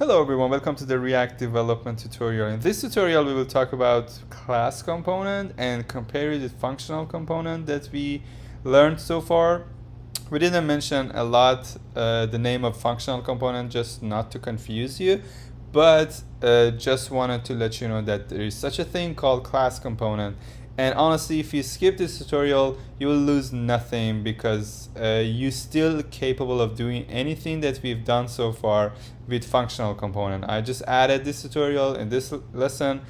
Hello everyone, welcome to the React development tutorial. In this tutorial we will talk about class component and compare it with functional component that we learned so far. We didn't mention a lot the name of functional component just not to confuse you, but just wanted to let you know that there is such a thing called class component. And honestly, if you skip this tutorial, you will lose nothing because you're still capable of doing anything that we've done so far with functional component. I just added this tutorial in this lesson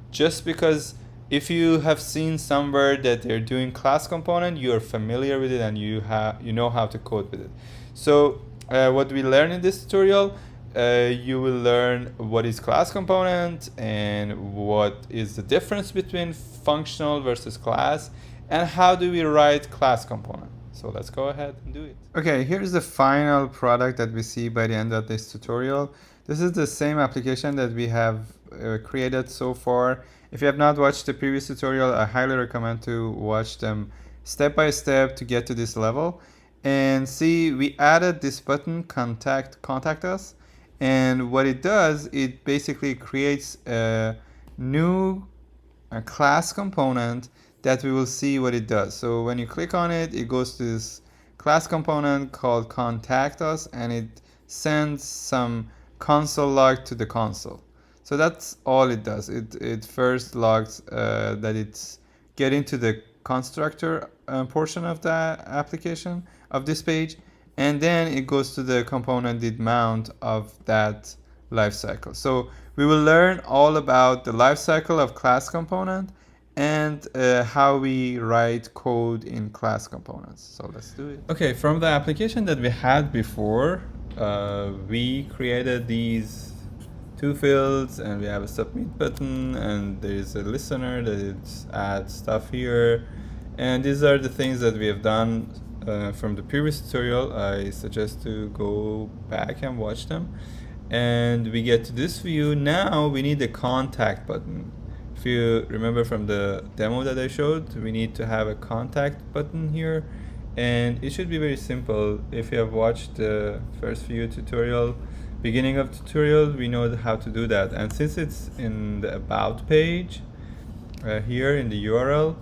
just because if you have seen somewhere that they're doing class component, you're familiar with it and you know how to code with it. So what we learn in this tutorial, you will learn what is class component and what is the difference between functional versus class and how do we write class component. So let's go ahead and do it. Okay, here's the final product that we see by the end of this tutorial. This is the same application that we have created so far. If you have not watched the previous tutorial, I highly recommend to watch them step by step to get to this level. And see, we added this button, contact us. And what it does, it basically creates a new class component that we will see what it does. So when you click on it, it goes to this class component called contact us and it sends some console log to the console. So that's all it does. It first logs that it's getting to the constructor portion of the application of this page, and then it goes to the component did mount of that lifecycle. So we will learn all about the lifecycle of class component and how we write code in class components. So let's do it. Okay, from the application that we had before, we created these two fields and we have a submit button and there is a listener that adds stuff here. And these are the things that we have done from the previous tutorial. I suggest to go back and watch them. And we get to this view. Now we need a contact button. If you remember from the demo that I showed, we need to have a contact button here. And it should be very simple. If you have watched the first few tutorial, beginning of tutorial, we know how to do that. And since it's in the about page, here in the URL,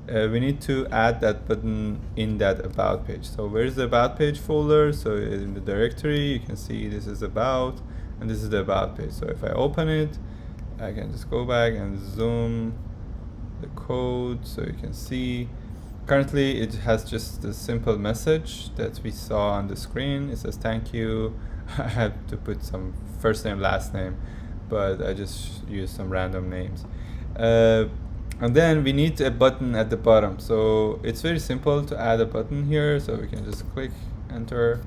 we need to add that button in that about page. So where's the about page folder? So in the directory, you can see this is about, and this is the about page. So if I open it, I can just go back and zoom the code so you can see. Currently, it has just a simple message that we saw on the screen. It says, thank you. I had to put some first name, last name, but I just used some random names. And then we need a button at the bottom. So it's very simple to add a button here. So we can just click enter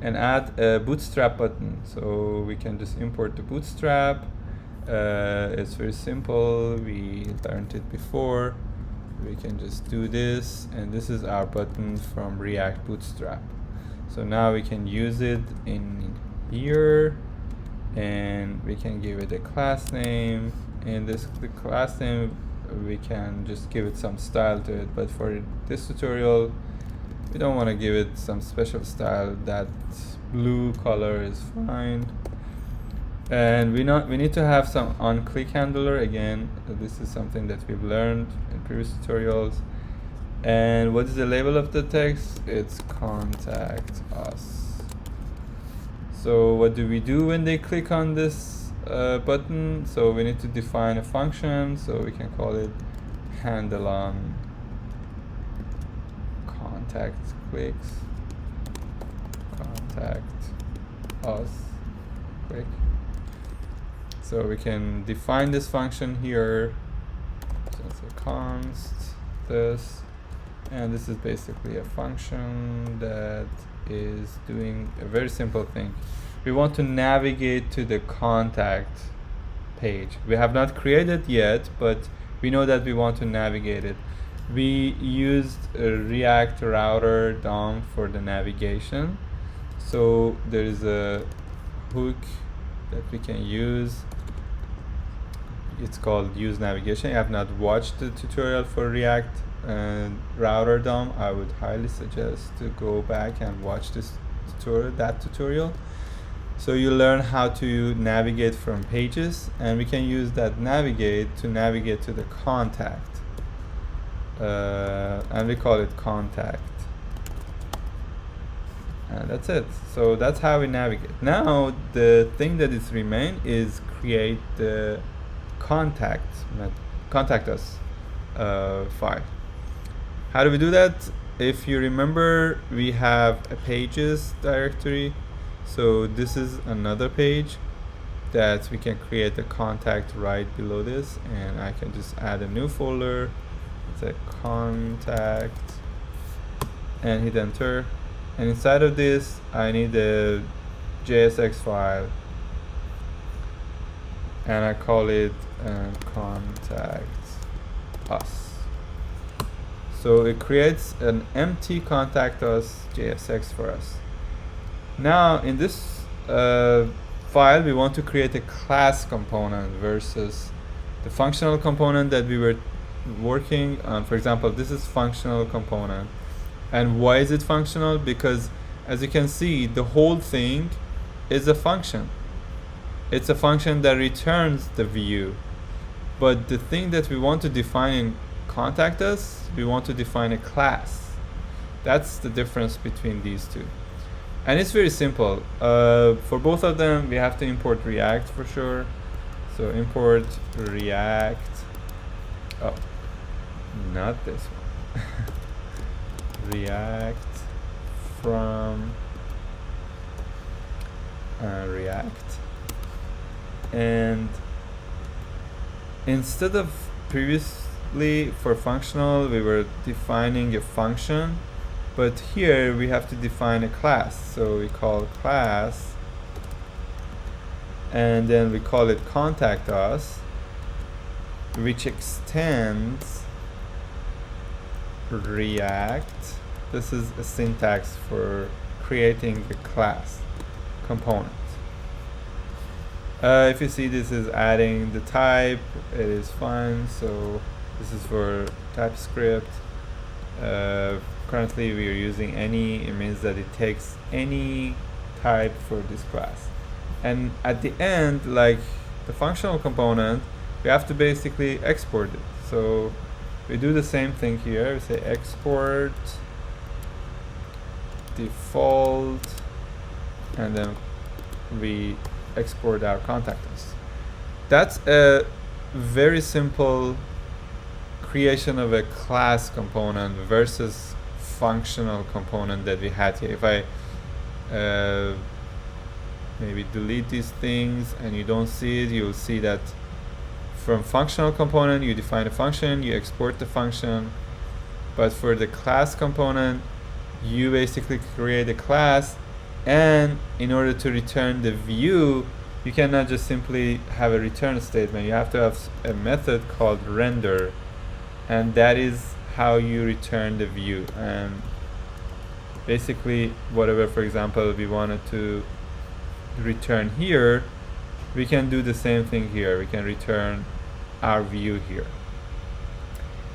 and add a bootstrap button. So we can just import the bootstrap. It's very simple. We learned it before. We can just do this. And this is our button from React Bootstrap. So now we can use it in here. And we can give it a class name. And the class name, we can just give it some style to it, but for this tutorial we don't want to give it some special style. That blue color is fine. And we need to have some on-click handler. Again, this is something that we've learned in previous tutorials. And what is the label of the text? It's contact us. So what do we do when they click on this button? So we need to define a function, so we can call it handle on contact clicks, contact us click. So we can define this function here. So it's a const this, and this is basically a function that is doing a very simple thing. We want to navigate to the contact page. We have not created yet, but we know that we want to navigate it. We used a React router DOM for the navigation. So there is a hook that we can use. It's called use navigation. I have not watched the tutorial for React router DOM. I would highly suggest to go back and watch this tutorial, So you learn how to navigate from pages, and we can use that navigate to navigate to the contact. And we call it contact. And that's it. So that's how we navigate. Now the thing that is remain is create the contact us file. How do we do that? If you remember, we have a pages directory. So this is another page that we can create a contact right below this, and I can just add a new folder. It's a contact and hit enter. And inside of this, I need a JSX file, and I call it contact us. So it creates an empty contact us JSX for us. Now in this file, we want to create a class component versus the functional component that we were working on. For example, this is functional component. And why is it functional? Because as you can see, the whole thing is a function. It's a function that returns the view. But the thing that we want to define in contact us, we want to define a class. That's the difference between these two. And it's very simple. For both of them, we have to import React for sure. So import React. Oh, not this one. React from React. And instead of previously for functional, we were defining a function, but here we have to define a class. So we call class, and then we call it contact us, which extends React. This is a syntax for creating a class component. If you see, this is adding the type. It is fine. So this is for TypeScript. Currently we are using any. It means that it takes any type for this class. And at the end, like the functional component, we have to basically export it. So we do the same thing here. We say export default, and then we export our contact us. That's a very simple creation of a class component versus functional component that we had here. If I maybe delete these things and you don't see it, you'll see that from functional component, you define a function, you export the function. But for the class component, you basically create a class, and in order to return the view, you cannot just simply have a return statement. You have to have a method called render, and that is how you return the view. And basically, whatever, for example, we wanted to return here, we can do the same thing here. We can return our view here.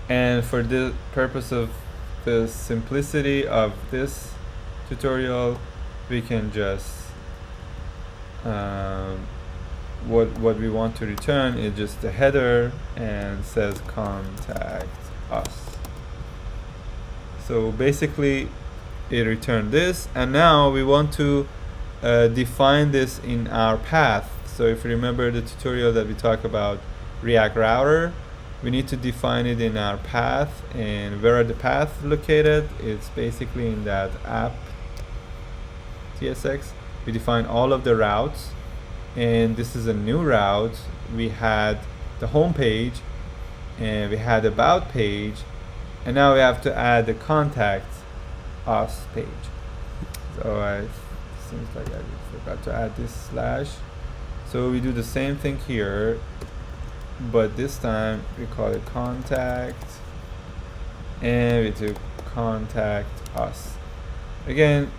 And for the purpose of the simplicity of this tutorial, we can just what we want to return is just the header and says contact us. So basically it returned this, and now we want to define this in our path. So if you remember the tutorial that we talked about React router, we need to define it in our path. And where are the paths located? It's basically in that app TSX. We define all of the routes, and this is a new route. We had the home page, and we had about page, and now we have to add the contact us page. So it seems like I forgot to add this slash. So we do the same thing here, but this time we call it contact, and we do contact us. Again,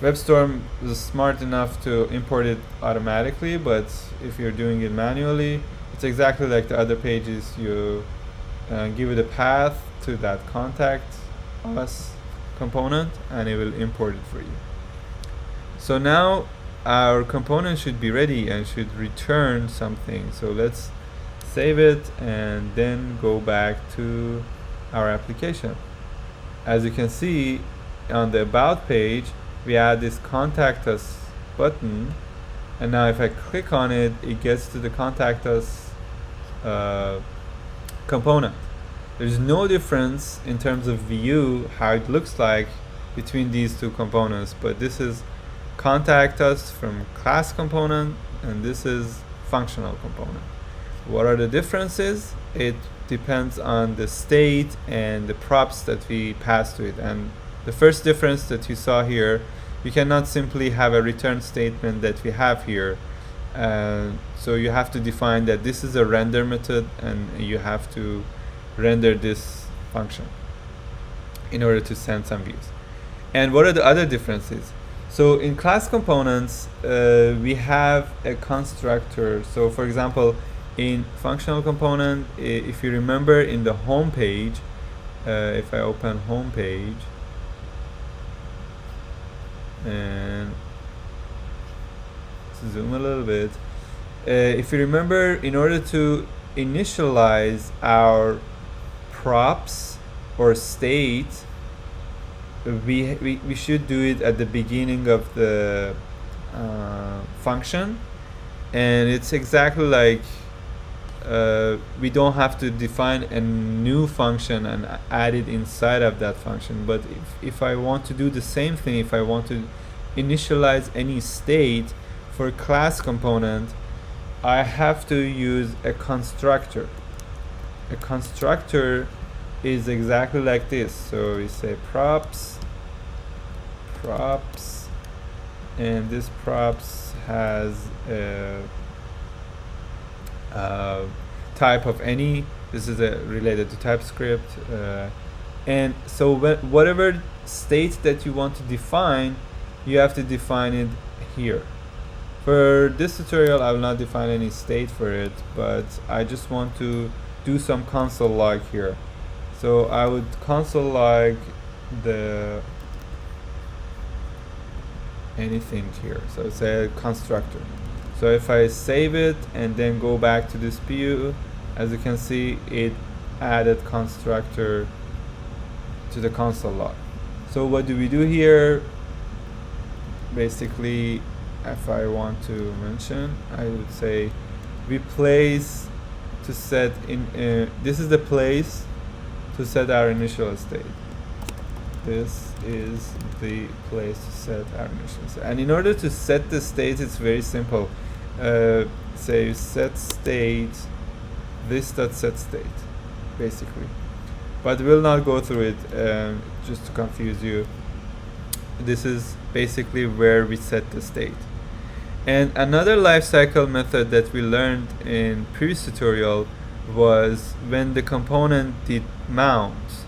WebStorm is smart enough to import it automatically, but if you're doing it manually, it's exactly like the other pages. You give it a path to that contact us component, and it will import it for you. So now our component should be ready and should return something. So let's save it and then go back to our application. As you can see on the About page, we add this Contact Us button, and now if I click on it, it gets to the Contact Us component. There's no difference in terms of view, how it looks like between these two components, but this is Contact Us from class component, and this is functional component. What are the differences? It depends on the state and the props that we pass to it. And the first difference that you saw here, you cannot simply have a return statement that we have here. So you have to define that this is a render method, and you have to render this function in order to send some views. And what are the other differences? So in class components, we have a constructor. So for example, in functional component, if you remember in the home page, if I open home page and zoom a little bit, if you remember, in order to initialize our props or state, we should do it at the beginning of the function, and it's exactly like we don't have to define a new function and add it inside of that function. But if I want to do the same thing, if I want to initialize any state for a class component, I have to use a constructor. A constructor is exactly like this. So we say props, and this props has a type of any. This is related to TypeScript, and so whatever state that you want to define, you have to define it here. For this tutorial, I will not define any state for it, but I just want to do some console log here. So I would console log the anything here. So it's a constructor. So if I save it and then go back to this view, as you can see, it added constructor to the console log. So what do we do here? Basically, if I want to mention, I would say we place to set in, this is the place to set our initial state. This is the place to set our initial state. And in order to set the state, it's very simple. Say set state, this dot set state, basically. But we'll not go through it just to confuse you. This is basically where we set the state. And another lifecycle method that we learned in previous tutorial was when the component did mount.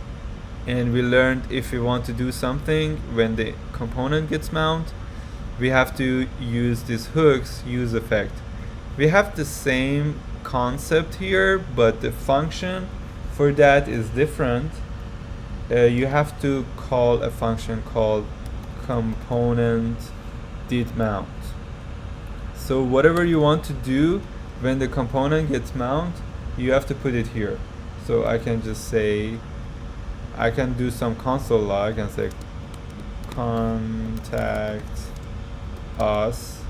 And we learned if we want to do something when the component gets mount, we have to use these hooks, use effect. We have the same concept here, but the function for that is different. You have to call a function called component did mount. So whatever you want to do when the component gets mount, you have to put it here. So I can just say, I can do some console log and say contact us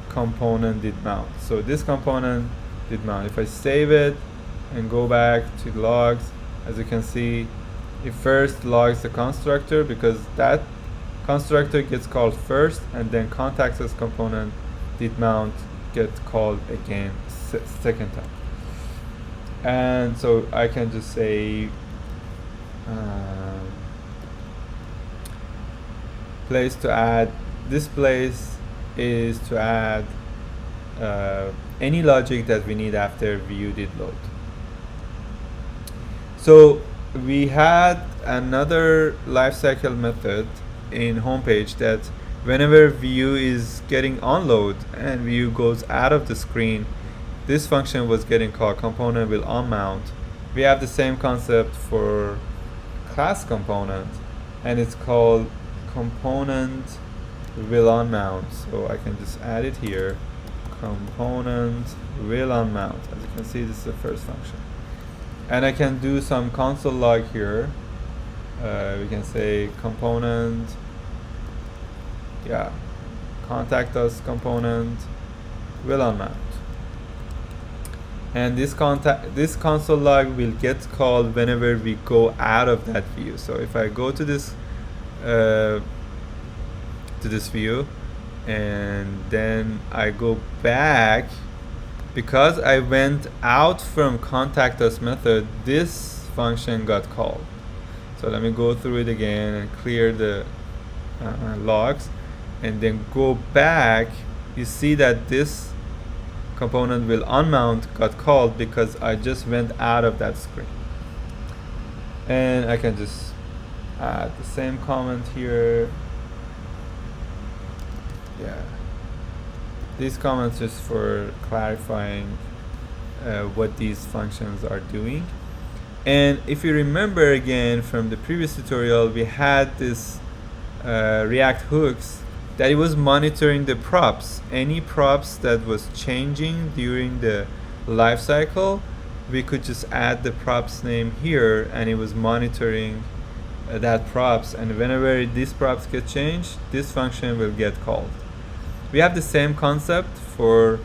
component did mount. So this component did mount. If I save it and go back to logs, as you can see, it first logs the constructor because that constructor gets called first, and then contact us component did mount gets called again second time. And so I can just say place to add, this place is to add any logic that we need after view did load. So we had another lifecycle method in homepage that whenever view is getting on load and view goes out of the screen, this function was getting called, component will on mount. We have the same concept for class component, and it's called component will on mount. So I can just add it here. Component will on mount. As you can see, this is the first function. And I can do some console log here. We can say component, yeah, contact us component will on mount. And this console log will get called whenever we go out of that view. So if I go to this view and then I go back, because I went out from contact us method, this function got called. So let me go through it again and clear the logs and then go back. You see that this component will unmount got called because I just went out of that screen. And I can just add the same comment here. Yeah, these comments just for clarifying what these functions are doing. And if you remember again from the previous tutorial, we had this React hooks that it was monitoring the props. Any props that was changing during the life cycle, we could just add the props name here and it was monitoring that props, and whenever these props get changed, this function will get called. We have the same concept for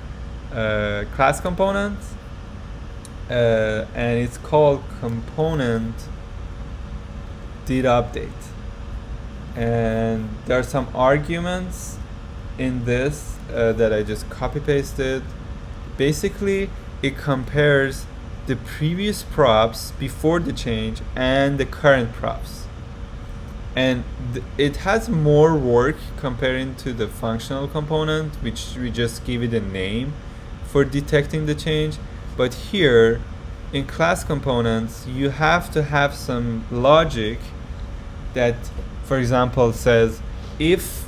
class components, and it's called component did update. And there are some arguments in this that I just copy pasted. Basically, it compares the previous props before the change and the current props. And it has more work comparing to the functional component, which we just give it a name for detecting the change. But here, in class components, you have to have some logic that, for example, says if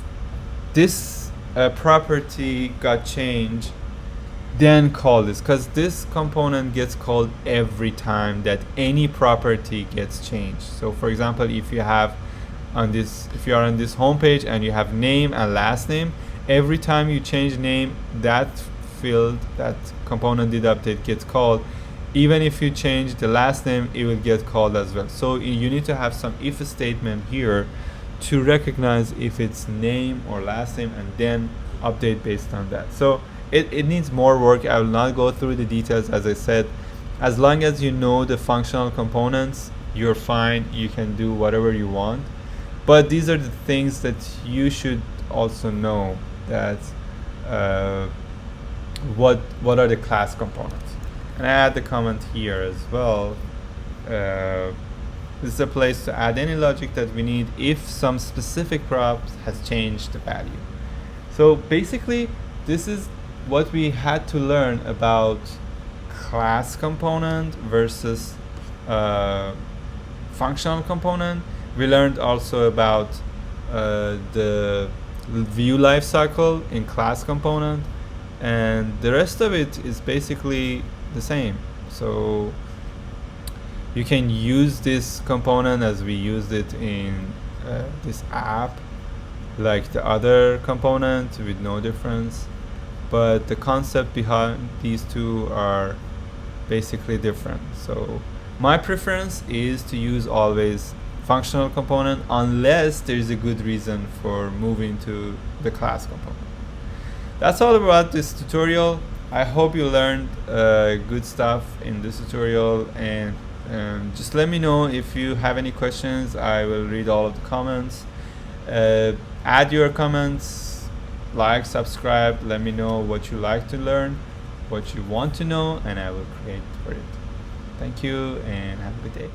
this property got changed, then call this, because this component gets called every time that any property gets changed. So for example, if you have on this, if you are on this home page and you have name and last name, every time you change name, that field, that component did update gets called. Even if you change the last name, it will get called as well. So you need to have some if statement here to recognize if it's name or last name and then update based on that. So it needs more work. I will not go through the details. As I said, as long as you know the functional components, you're fine. You can do whatever you want. But these are the things that you should also know, that what are the class components. And I add the comment here as well. This is a place to add any logic that we need if some specific prop has changed the value. So basically, this is what we had to learn about class component versus functional component. We learned also about the view lifecycle in class component, and the rest of it is basically the same. So you can use this component as we used it in this app, like the other component, with no difference. But the concept behind these two are basically different. So my preference is to use always functional component unless there is a good reason for moving to the class component. That's all about this tutorial. I hope you learned good stuff in this tutorial, and just let me know if you have any questions. I will read all of the comments. Add your comments, like, subscribe, let me know what you like to learn, what you want to know, and I will create for it. Thank you and have a good day.